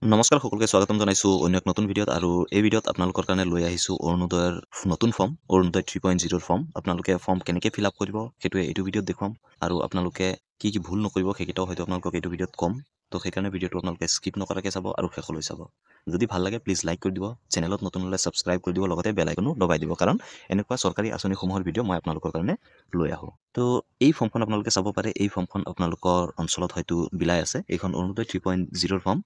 নমস্কাৰ সকলোকে স্বাগতম জনাইছোঁ অন্য এক নতুন ভিডিঅ'ত আৰু এই ভিডিঅ'ত আপোনালোকৰ কাৰণে লৈ আহিছোঁ অৰুণোদয়ৰ নতুন ফৰ্ম অৰুণোদয় 3.0 ফৰ্ম আপোনালোকে ফৰ্ম কেনেকৈ ফিল আপ কৰিব সেইটোৱে এইটো ভিডিঅ'ত দেখুৱাম আৰু আপোনালোকে কি কি ভুল নকৰিব সেইকেইটাও হয়তো আপোনালোকক এইটো ভিডিঅ'ত কম তো সেইকাৰণে ভিডিঅ'টো আপোনালোকে স্কিপ নকৰাকৈ চাব আৰু শেষলৈ চাব যদি ভাল লাগে প্লিজ লাইক কৰি দিব চেনেলত নতুন হ'লে ছাবস্ক্ৰাইব কৰি দিব লগতে বেল আইকনো দবাই দিব কাৰণ এনেকুৱা চৰকাৰী আঁচনিসমূহৰ ভিডিঅ' মই আপোনালোকৰ কাৰণে লৈ আহোঁ তো এই ফৰ্মখন আপোনালোকে চাব পাৰে এই ফৰ্মখন আপোনালোকৰ অঞ্চলত হয়তো বিলাই আছে এইখন অৰুণোদয় 3.0 ফৰ্ম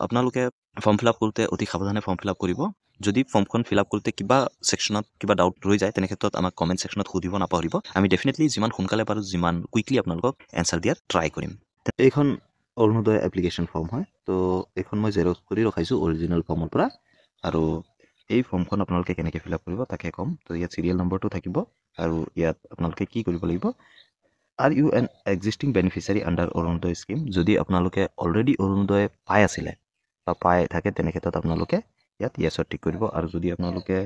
আপোনালোকে ফৰ্ম ফিল আপ কৰোঁতে অতি সাৱধানে ফৰ্ম ফিল আপ কৰিব যদি ফৰ্মখন ফিল আপ কৰোঁতে কিবা ছেকশ্যনত কিবা ডাউট ৰৈ যায় তেনে ক্ষেত্ৰত আমাক কমেণ্ট ছেকশ্যনত সুধিব নাপাহৰিব আমি ডেফিনেটলি যিমান সোনকালে পাৰোঁ যিমান কুইকলি আপোনালোকক এনচাৰ দিয়াৰ ট্ৰাই কৰিম এইখন অৰুণোদয় এপ্লিকেশ্যন ফৰ্ম হয় তো এইখন মই জেৰক্স কৰি ৰখাইছোঁ অৰিজিনেল ফৰ্মৰ পৰা আৰু এই ফৰ্মখন আপোনালোকে কেনেকৈ ফিল আপ কৰিব তাকে ক'ম তো ইয়াত চিৰিয়েল নম্বৰটো থাকিব আৰু ইয়াত আপোনালোকে কি কৰিব লাগিব are you an existing beneficiary under Orunodoi scheme যদি আপোনালোকে অলৰেডি অৰুণোদয় পাই আছিলে বা পাই থাকে তেনে ক্ষেত্ৰত আপোনালোকে ইয়াত য়েছত টিক কৰিব আৰু যদি আপোনালোকে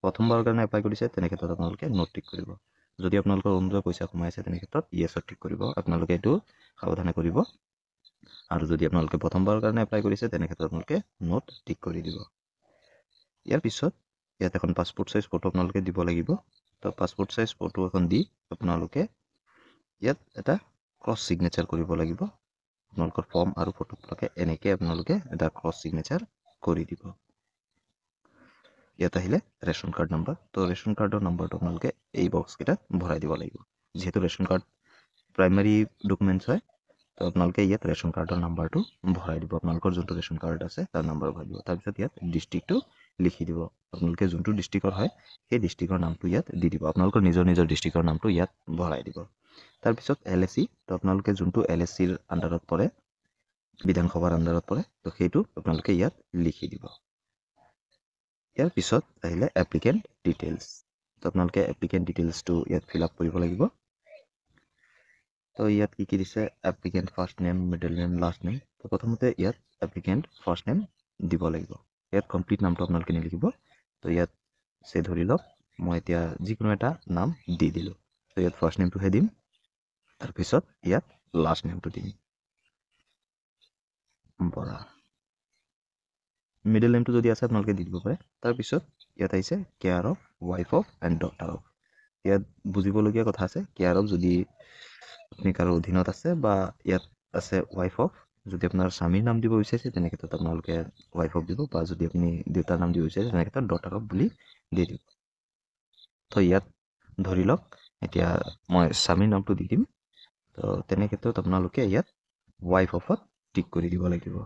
প্ৰথমবাৰৰ কাৰণে এপ্লাই কৰিছে তেনে ক্ষেত্ৰত আপোনালোকে নোট টিক কৰিব যদি আপোনালোকৰ অৰুণোদয় পইচা সোমাই আছে তেনে ক্ষেত্ৰত য়েছত টিক কৰিব আপোনালোকে এইটো সাৱধানে কৰিব আৰু যদি আপোনালোকে প্ৰথমবাৰৰ কাৰণে এপ্লাই কৰিছে তেনে ক্ষেত্ৰত আপোনালোকে নোট টিক কৰি দিব ইয়াৰ পিছত ইয়াত এখন পাছপোৰ্ট চাইজ ফটো আপোনালোকে দিব লাগিব তো পাছপোৰ্ট চাইজ ফটো এখন দি আপোনালোকে ইয়াত এটা ক্ৰছ ছিগনেচাৰ কৰিব লাগিব আপোনালোকৰ ফৰ্ম আৰু ফটোবিলাকে এনেকৈ আপোনালোকে এটা ক্ৰছ ছিগনেচাৰ কৰি দিব ইয়াত আহিলে ৰেচন কাৰ্ড নম্বৰ তো ৰেচন কাৰ্ডৰ নম্বৰটো আপোনালোকে এই বক্সকেইটাত ভৰাই দিব লাগিব যিহেতু ৰেচন কাৰ্ড প্ৰাইমাৰী ডকুমেণ্টছ হয় তো আপোনালোকে ইয়াত ৰেচন কাৰ্ডৰ নাম্বাৰটো ভৰাই দিব আপোনালোকৰ যোনটো ৰেচন কাৰ্ড আছে তাৰ নম্বৰ ভৰাই দিব তাৰপিছত ইয়াত ডিষ্ট্ৰিক্টটো লিখি দিব আপোনালোকে যোনটো ডিষ্ট্ৰিক্টৰ হয় সেই ডিষ্ট্ৰিক্টৰ নামটো ইয়াত দি দিব আপোনালোকৰ নিজৰ ডিষ্ট্ৰিক্টৰ নামটো ইয়াত ভৰাই দিব তাৰপিছত LSC তো আপোনালোকে যোনটো LSCৰ আণ্ডাৰত পৰে বিধানসভাৰ আণ্ডাৰত পৰে তো সেইটো আপোনালোকে ইয়াত লিখি দিব ইয়াৰ পিছত আহিলে এপ্লিকেণ্ট ডিটেইলছ তো আপোনালোকে এপ্লিকেণ্ট ডিটেইলছটো ইয়াত ফিল আপ কৰিব লাগিব তো ইয়াত কি দিছে applicant first name middle name last name তো প্ৰথমতে ইয়াত এপ্লিকেণ্ট ফাৰ্ষ্ট নেম দিব লাগিব ইয়াত কমপ্লিট নামটো আপোনালোকে নিলিখিব তো ইয়াত ধৰি লওক মই এতিয়া যিকোনো এটা নাম দি দিলোঁ তো ইয়াত ফাৰ্ষ্ট নেমটোহে দিম তাৰপিছত ইয়াত লাষ্ট নেমটো দিম বৰা মিডল নেমটো যদি আছে আপোনালোকে দি দিব পাৰে তাৰপিছত ইয়াত আহিছে care of wife of and daughter of ইয়াত বুজিবলগীয়া কথা আছে কেয়াৰ অফ যদি আপুনি কাৰো অধীনত আছে বা ইয়াত আছে ৱাইফ অফ যদি আপোনাৰ স্বামীৰ নাম দিব বিচাৰিছে তেনে ক্ষেত্ৰত আপোনালোকে ৱাইফ অফ দিব বা যদি আপুনি দেউতাৰ নাম দিব বিচাৰিছে তেনে ক্ষেত্ৰত ডটাৰ অফ বুলি দি দিব তো ইয়াত ধৰি লওক এতিয়া মই স্বামীৰ নামটো দি দিম তো তেনে ক্ষেত্ৰত আপোনালোকে ইয়াত ৱাইফ অফত টিক কৰি দিব লাগিব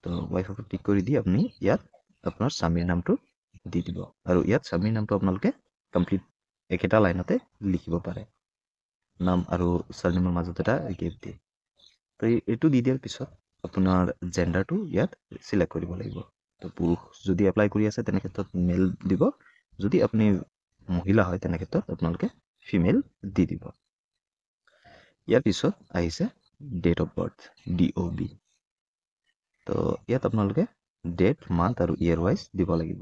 তো ৱাইফ অফত টিক কৰি দি আপুনি ইয়াত আপোনাৰ স্বামীৰ নামটো দি দিব আৰু ইয়াত স্বামীৰ নামটো আপোনালোকে কমপ্লিট একেটা লাইনতে লিখিব পাৰে নাম আৰু চাৰনেমৰ মাজত এটা গেপ দিয়ে তো এইটো দি দিয়াৰ পিছত আপোনাৰ জেণ্ডাৰটো ইয়াত চিলেক্ট কৰিব লাগিব তো পুৰুষ যদি এপ্লাই কৰি আছে তেনে ক্ষেত্ৰত মেল দিব যদি আপুনি মহিলা হয় তেনে ক্ষেত্ৰত আপোনালোকে ফিমেল দি দিব ইয়াৰ পিছত আহিছে ডেট অফ বাৰ্থ DOB তো ইয়াত আপোনালোকে ডেট মান্থ আৰু ইয়েৰ ৱাইজ দিব লাগিব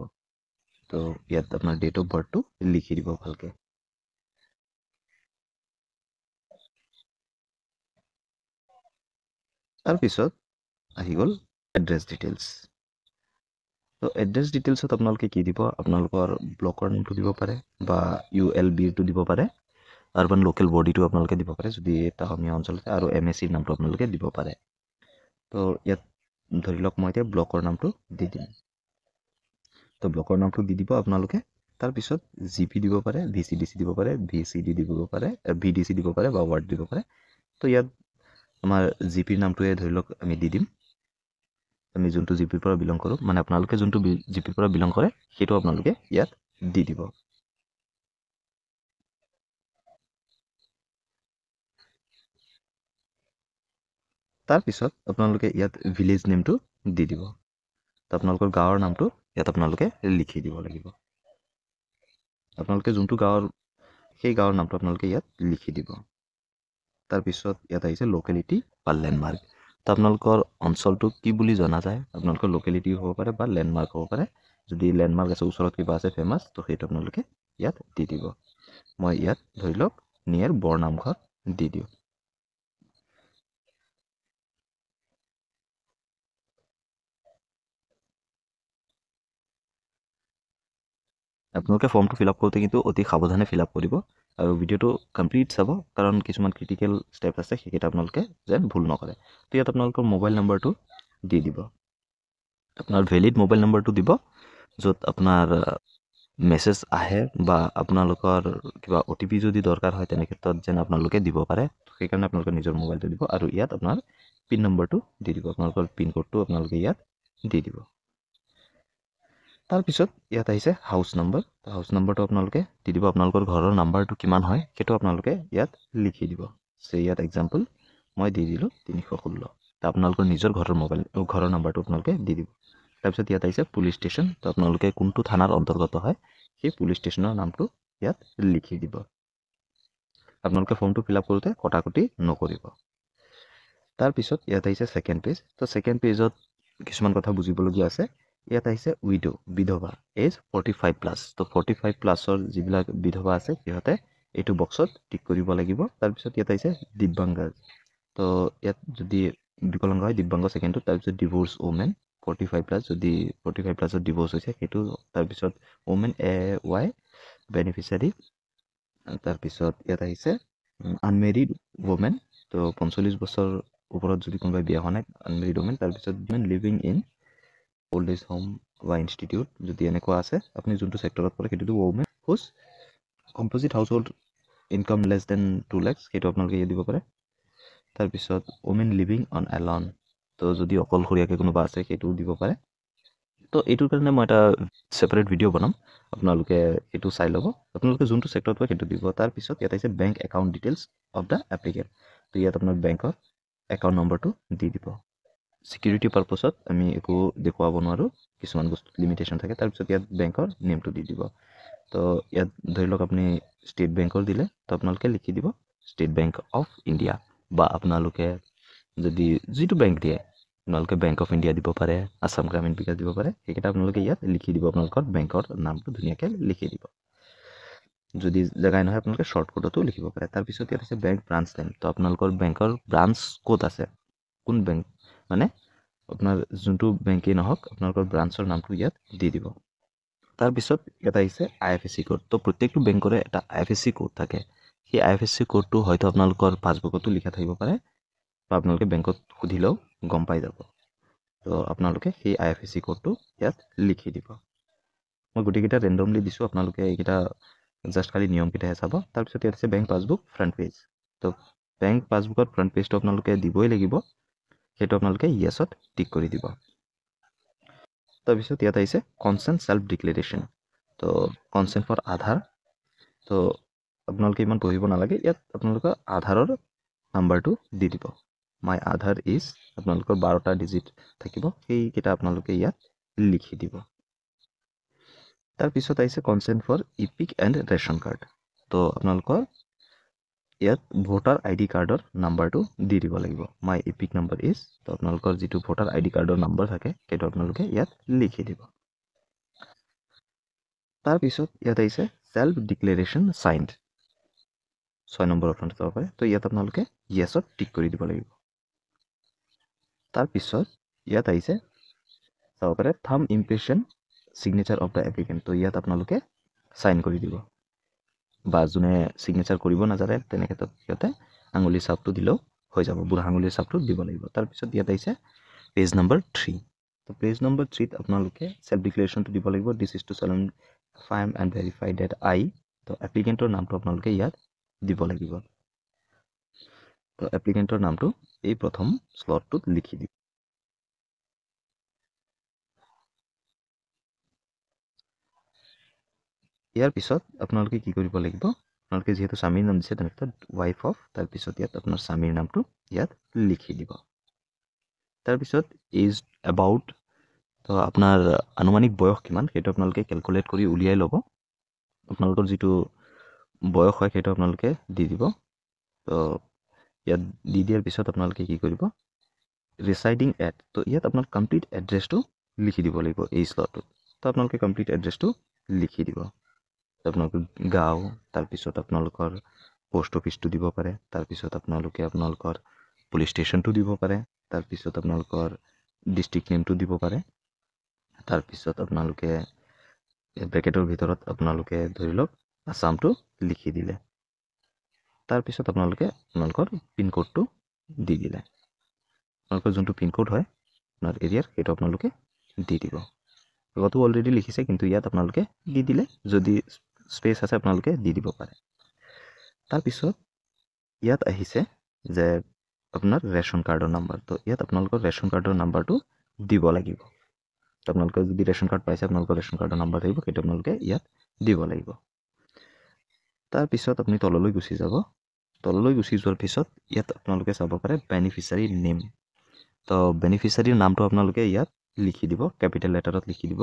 তো ইয়াত আপোনাৰ ডেট অফ বাৰ্থটো লিখি দিব ভালকৈ তাৰপিছত আহি গ'ল এড্ৰেছ ডিটেইলছ তো এড্ৰেছ ডিটেইলছত আপোনালোকে কি দিব আপোনালোকৰ ব্লকৰ নামটো দিব পাৰে বা ULBটো দিব পাৰে আৰবান লোকেল বডিটো আপোনালোকে দিব পাৰে যদি টাউনীয়া অঞ্চলতে আৰু MSCৰ নামটো আপোনালোকে দিব পাৰে তো ইয়াত ধৰি লওক মই এতিয়া ব্লকৰ নামটো দি দিম তো ব্লকৰ নামটো দি দিব আপোনালোকে তাৰপিছত GP দিব পাৰে VCDC দিব পাৰে VCD দিব পাৰে VDC দিব পাৰে বা ৱাৰ্ড দিব পাৰে তো ইয়াত আমাৰ GPৰ নামটোৱে ধৰি লওক আমি দি দিম আমি যোনটো GPৰ পৰা বিলং কৰোঁ মানে আপোনালোকে যোনটো GPৰ পৰা বিলং কৰে সেইটো আপোনালোকে ইয়াত দি দিব তাৰপিছত আপোনালোকে ইয়াত ভিলেজ নেমটো দি দিব তো আপোনালোকৰ গাঁৱৰ নামটো ইয়াত আপোনালোকে লিখি দিব লাগিব আপোনালোকে যোনটো গাঁৱৰ সেই গাঁৱৰ নামটো আপোনালোকে ইয়াত লিখি দিব তাৰপিছত ইয়াত আহিছে লোকেলিটি বা লেণ্ডমাৰ্ক তো আপোনালোকৰ অঞ্চলটো কি বুলি জনা যায় আপোনালোকৰ লোকেলিটি হ'ব পাৰে বা লেণ্ডমাৰ্ক হ'ব পাৰে যদি লেণ্ডমাৰ্ক আছে ওচৰত কিবা আছে ফেমাছ তো সেইটো আপোনালোকে ইয়াত দি দিব মই ইয়াত ধৰি লওক নিয়াৰ বৰনামঘৰ দি দিওঁ আপোনালোকে ফৰ্মটো ফিল আপ কৰোঁতে কিন্তু অতি সাৱধানে ফিল আপ কৰিব আৰু ভিডিঅ'টো কমপ্লিট চাব, কাৰণ কিছুমান ক্ৰিটিকেল ষ্টেপ আছে সেইকেইটা আপোনালোকে যেন ভুল নকৰে। তো ইয়াত আপোনালোকৰ মোবাইল নাম্বাৰটো দি দিব, আপোনাৰ ভেলিড মোবাইল নাম্বাৰটো দিব, য'ত আপোনাৰ মেছেজ আহে বা আপোনালোকৰ কিবা OTP যদি দৰকাৰ হয় তেনে ক্ষেত্ৰত যেন আপোনালোকে দিব পাৰে, সেইকাৰণে আপোনালোকে নিজৰ মোবাইলটো দিব আৰু ইয়াত আপোনাৰ পিন নম্বৰটো দি দিব, আপোনালোকৰ পিন কোডটো আপোনালোকে ইয়াত দি দিব। তাৰপিছত ইয়াত আহিছে হাউচ নম্বৰ, হাউচ নম্বৰটো আপোনালোকে দি দিব, আপোনালোকৰ ঘৰৰ নাম্বাৰটো কিমান হয় সেইটো আপোনালোকে ইয়াত লিখি দিব। ইয়াত এক্সাম্পল মই দি দিলোঁ 316, আপোনালোকৰ নিজৰ ঘৰৰ নাম্বাৰটো আপোনালোকে দি দিব। তাৰপিছত ইয়াত আহিছে পুলিচ ষ্টেচন, তো আপোনালোকে কোনটো থানাৰ অন্তৰ্গত হয় সেই পুলিচ ষ্টেচনৰ নামটো ইয়াত লিখি দিব। আপোনালোকে ফৰ্মটো ফিল আপ কৰোঁতে কটাকটি নকৰিব। তাৰপিছত ইয়াত আহিছে ছেকেণ্ড পেজ, তো ছেকেণ্ড পেজত কিছুমান কথা বুজিবলগীয়া আছে। ইয়াত আহিছে উইডো, বিধৱা, এজ 45+, তো 45+ৰ যিবিলাক বিধৱা আছে সিহঁতে এইটো বক্সত টিক কৰিব লাগিব। তাৰপিছত ইয়াত আহিছে দিব্যাংগ, তো ইয়াত যদি বিকলাংগ হয় দিব্যাংগ ছেকেণ্ডটো, তাৰপিছত ডিভোৰ্চ ওমেন 45+, যদি 45+ত ডিভোৰ্চ হৈছে সেইটো, তাৰপিছত ওমেন AY বেনিফিচিয়াৰী, তাৰপিছত ইয়াত আহিছে আনমেৰিড ওমেন, তো 45 বছৰ ওপৰত যদি কোনোবাই বিয়া হোৱা নাই আনমেৰিড ওমেন, তাৰপিছত living in old age home বা ইনষ্টিটিউট যদি এনেকুৱা আছে, আপুনি যোনটো ছেক্টৰত পৰে সেইটোতো women whose composite household income less than 2 lakhs, সেইটো আপোনালোকে ইয়াত দিব পাৰে। তাৰপিছত ওমেন লিভিং অন এলন, তো যদি অকলশৰীয়াকৈ কোনোবা আছে সেইটোও দিব পাৰে। তো এইটোৰ কাৰণে মই এটা ছেপাৰেট ভিডিঅ' বনাম, আপোনালোকে সেইটো চাই ল'ব, আপোনালোকে যোনটো ছেক্টৰত হয় সেইটো দিব। তাৰপিছত ইয়াত আহিছে bank account details of the applicant, তো ইয়াত আপোনাৰ বেংকৰ একাউণ্ট নম্বৰটো দি দিব। ছিকিউৰিটি পাৰ্পছত আমি একো দেখুৱাব নোৱাৰোঁ, কিছুমান বস্তু লিমিটেশ্যন থাকে। তাৰপিছত ইয়াত বেংকৰ নেমটো দি দিব, তো ইয়াত ধৰি লওক আপুনি ষ্টেট বেংকৰ দিলে তো আপোনালোকে লিখি দিব ষ্টেট বেংক অফ ইণ্ডিয়া, বা আপোনালোকে যদি যিটো বেংক দিয়ে আপোনালোকে বেংক অফ ইণ্ডিয়া দিব পাৰে, আছাম গ্ৰামীণ বিকাশ দিব পাৰে, সেইকেইটা আপোনালোকে ইয়াত লিখি দিব, আপোনালোকৰ বেংকৰ নামটো ধুনীয়াকৈ লিখি দিব। যদি জেগাই নহয় আপোনালোকে শ্বৰ্টকাটতো লিখিব পাৰে। তাৰপিছত ইয়াত আছে বেংক ব্ৰাঞ্চ নেম, তো আপোনালোকৰ বেংকৰ ব্ৰাঞ্চ ক'ত আছে, কোন বেংক, মানে আপোনাৰ যোনটো বেংকেই নহওক আপোনালোকৰ ব্ৰাঞ্চৰ নামটো ইয়াত দি দিব। তাৰপিছত ইয়াত আহিছে IFSC কোড, তো প্ৰত্যেকটো বেংকৰে এটা IFSC কোড থাকে, সেই IFSC কোডটো হয়তো আপোনালোকৰ পাছবুকতো লিখা থাকিব পাৰে বা আপোনালোকে বেংকত সুধিলেও গম পাই যাব। তো আপোনালোকে সেই IFSC কোডটো ইয়াত লিখি দিব। মই গোটেইকেইটা ৰেণ্ডমলি দিছোঁ, আপোনালোকে এইকেইটা জাষ্ট খালি নিয়মকেইটাহে চাব। তাৰপিছত ইয়াত আছে বেংক পাছবুক ফ্ৰণ্ট পেজ, তো বেংক পাছবুকত ফ্ৰণ্ট পেজটো আপোনালোকে দিবই লাগিব, সেইটো আপোনালোকে য়েছত টিক কৰি দিব। তাৰপিছত ইয়াত আহিছে কনচেণ্ট ছেল্ফ ডিক্লেৰেশ্যন, তো কনচেণ্ট ফৰ আধাৰ, তো আপোনালোকে ইমান পঢ়িব নালাগে, ইয়াত আপোনালোকৰ আধাৰৰ নাম্বাৰটো দি দিব। মাই আধাৰ ইজ, আপোনালোকৰ 12টা ডিজিট থাকিব, সেইকেইটা আপোনালোকে ইয়াত লিখি দিব। তাৰপিছত আহিছে consent for EPIC and ration card, তো আপোনালোকৰ ইয়াত ভোটাৰ ID কাৰ্ডৰ নাম্বাৰটো দি দিব লাগিব। মাই ইপিক নাম্বাৰ ইজ, তো আপোনালোকৰ যিটো ভোটাৰ ID কাৰ্ডৰ নাম্বাৰ থাকে সেইটো আপোনালোকে ইয়াত লিখি দিব। তাৰপিছত ইয়াত আহিছে ছেল্ফ ডিক্লেৰেশ্যন চাইন্ড, 6 নম্বৰ অপশ্যনটো চাব পাৰে, তো ইয়াত আপোনালোকে য়েছত টিক কৰি দিব লাগিব। তাৰপিছত ইয়াত আহিছে চাব পাৰে থাম impression signature of the applicant, তো ইয়াত আপোনালোকে চাইন কৰি দিব, বা যোনে ছিগনেচাৰ কৰিব নাজানে তেনে ক্ষেত্ৰত সিহঁতে আঙুলিৰ ছাপটো দিলেও হৈ যাব, বুঢ়া আঙুলিৰ ছাপটো দিব লাগিব। তাৰপিছত ইয়াত আহিছে পেজ নম্বৰ 3, তো পেজ নম্বৰ 3ত আপোনালোকে ছেল্ফ ডিক্লেৰেশ্যনটো দিব লাগিব, this is to sign and verify that I, তো এপ্লিকেণ্টৰ নামটো আপোনালোকে ইয়াত দিব লাগিব, তো এপ্লিকেণ্টৰ নামটো এই প্ৰথম স্লটটোত লিখি দিব। ইয়াৰ পিছত আপোনালোকে কি কৰিব লাগিব, আপোনালোকে যিহেতু স্বামীৰ নাম দিছে তেনে ক্ষেত্ৰত ৱাইফ অফ, তাৰপিছত ইয়াত আপোনাৰ স্বামীৰ নামটো ইয়াত লিখি দিব। তাৰপিছত এজ এবাউট, তো আপোনাৰ আনুমানিক বয়স কিমান সেইটো আপোনালোকে কেলকুলেট কৰি উলিয়াই ল'ব, আপোনালোকৰ যিটো বয়স হয় সেইটো আপোনালোকে দি দিব। তো ইয়াত দি দিয়াৰ পিছত আপোনালোকে কি কৰিব, ৰিচাইডিং এট, তো ইয়াত আপোনাৰ কমপ্লিট এড্ৰেছটো লিখি দিব লাগিব এই স্লটটোত, তো আপোনালোকে কমপ্লিট এড্ৰেছটো লিখি দিব, আপোনালোকৰ গাঁও, তাৰপিছত আপোনালোকৰ পোষ্ট অফিচটো দিব পাৰে, তাৰপিছত আপোনালোকে আপোনালোকৰ পুলিচ ষ্টেচনটো দিব পাৰে, তাৰপিছত আপোনালোকৰ ডিষ্ট্ৰিক্ট নেমটো দিব পাৰে, তাৰপিছত আপোনালোকে ব্ৰেকেটৰ ভিতৰত আপোনালোকে ধৰি লওক আসামটো লিখি দিলে তাৰপিছত আপোনালোকে আপোনালোকৰ পিনক'ডটো দি দিলে আপোনালোকৰ যোনটো পিনক'ড হয় আপোনাৰ এৰিয়াৰ সেইটো আপোনালোকে দি দিব আগতো অলৰেডি লিখিছে কিন্তু ইয়াত আপোনালোকে দি দিলে যদি স্পেচ আছে আপোনালোকে দি দিব পাৰে তাৰপিছত ইয়াত আহিছে যে আপোনাৰ ৰেচন কাৰ্ডৰ নাম্বাৰ তো ইয়াত আপোনালোকৰ ৰেচন কাৰ্ডৰ নাম্বাৰটো দিব লাগিব তো আপোনালোকে যদি ৰেচন কাৰ্ড পাইছে আপোনালোকৰ ৰেচন কাৰ্ডৰ নাম্বাৰ থাকিব সেইটো আপোনালোকে ইয়াত দিব লাগিব তাৰপিছত আপুনি তললৈ গুচি যাব তললৈ গুচি যোৱাৰ পিছত ইয়াত আপোনালোকে চাব পাৰে বেনিফিচিয়াৰী নেম তো বেনিফিচিয়াৰীৰ নামটো আপোনালোকে ইয়াত লিখি দিব কেপিটেল লেটাৰত লিখি দিব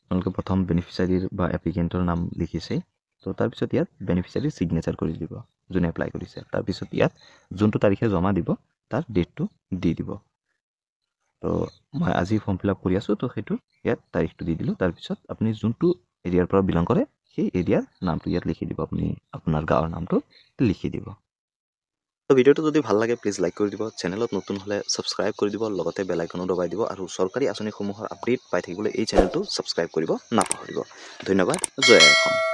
আপোনালোকে প্ৰথম বেনিফিচিয়াৰীৰ বা এপ্লিকেণ্টৰ নাম লিখিছে তো তাৰপিছত ইয়াত বেনিফিচিয়াৰীৰ ছিগনেচাৰ কৰি দিব যোনে এপ্লাই কৰিছে তাৰপিছত ইয়াত যোনটো তাৰিখে জমা দিব তাৰ ডেটটো দি দিব তো মই আজি ফৰ্ম ফিল আপ কৰি আছোঁ তো সেইটো ইয়াত তাৰিখটো দি দিলোঁ তাৰপিছত আপুনি যোনটো এৰিয়াৰ পৰা বিলং কৰে সেই এৰিয়াৰ নামটো ইয়াত লিখি দিব আপুনি আপোনাৰ গাঁৱৰ নামটো লিখি দিব তো ভিডিঅ'টো যদি ভাল লাগে প্লিজ লাইক কৰি দিব চেনেলত নতুন হ'লে ছাবস্ক্ৰাইব কৰি দিব লগতে বেল আইকনো দবাই দিব আৰু চৰকাৰী আঁচনিসমূহৰ আপডেট পাই থাকিবলৈ এই চেনেলটো ছাবস্ক্ৰাইব কৰিব নাপাহৰিব ধন্যবাদ জয় অসম